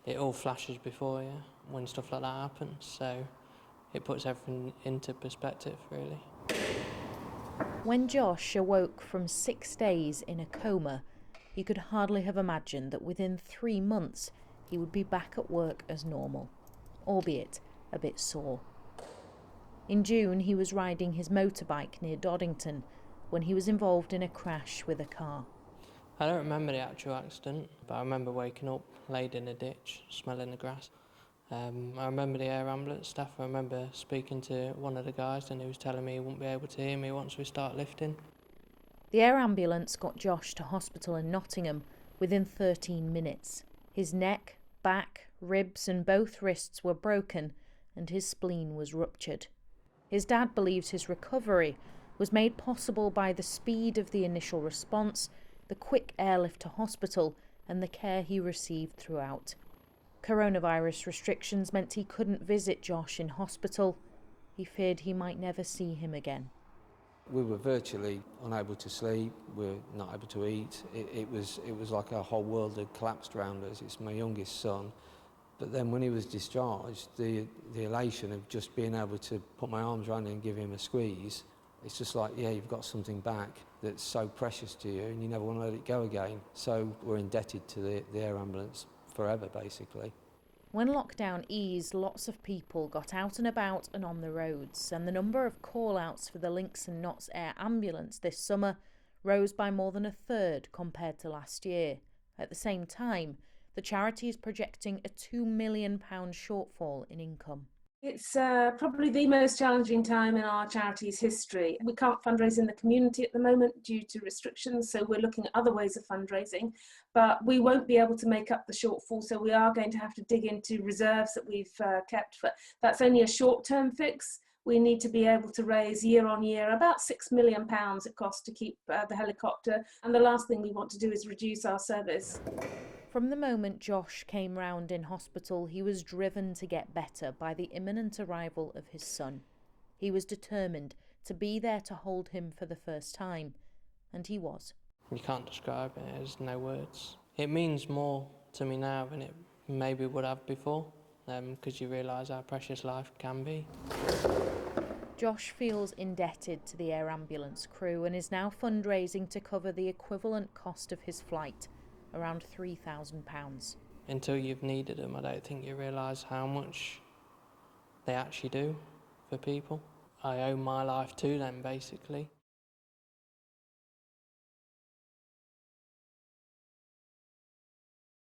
it all flashes before you when stuff like that happens, so it puts everything into perspective, really. When Josh awoke from 6 days in a coma, he could hardly have imagined that within 3 months he would be back at work as normal, albeit a bit sore. In June, he was riding his motorbike near Doddington when he was involved in a crash with a car. I don't remember the actual accident, but I remember waking up, laid in a ditch, smelling the grass. I remember the air ambulance staff. I remember speaking to one of the guys and he was telling me he wouldn't be able to hear me once we start lifting. The air ambulance got Josh to hospital in Nottingham within 13 minutes. His neck, back, ribs and both wrists were broken and his spleen was ruptured. His dad believes his recovery was made possible by the speed of the initial response, the quick airlift to hospital and the care he received throughout. Coronavirus restrictions meant he couldn't visit Josh in hospital. He feared he might never see him again. We were virtually unable to sleep, we were not able to eat. It was like our whole world had collapsed around us. It's my youngest son. But then when he was discharged, the elation of just being able to put my arms around him and give him a squeeze, it's just like, yeah, you've got something back that's so precious to you and you never want to let it go again. So we're indebted to the air ambulance forever, basically. When lockdown eased, lots of people got out and about and on the roads, and the number of call-outs for the Links and Notts Air Ambulance this summer rose by more than a third compared to last year. At the same time, the charity is projecting a £2 million shortfall in income. It's probably the most challenging time in our charity's history. We can't fundraise in the community at the moment due to restrictions, so we're looking at other ways of fundraising, but we won't be able to make up the shortfall, so we are going to have to dig into reserves that we've kept. That's only a short-term fix. We need to be able to raise year on year about £6 million it costs to keep the helicopter, and the last thing we want to do is reduce our service. From the moment Josh came round in hospital, he was driven to get better by the imminent arrival of his son. He was determined to be there to hold him for the first time, and he was. You can't describe it, there's no words. It means more to me now than it maybe would have before, because you realise how precious life can be. Josh feels indebted to the air ambulance crew and is now fundraising to cover the equivalent cost of his flight, around £3,000. Until you've needed them, I don't think you realise how much they actually do for people. I owe my life to them, basically.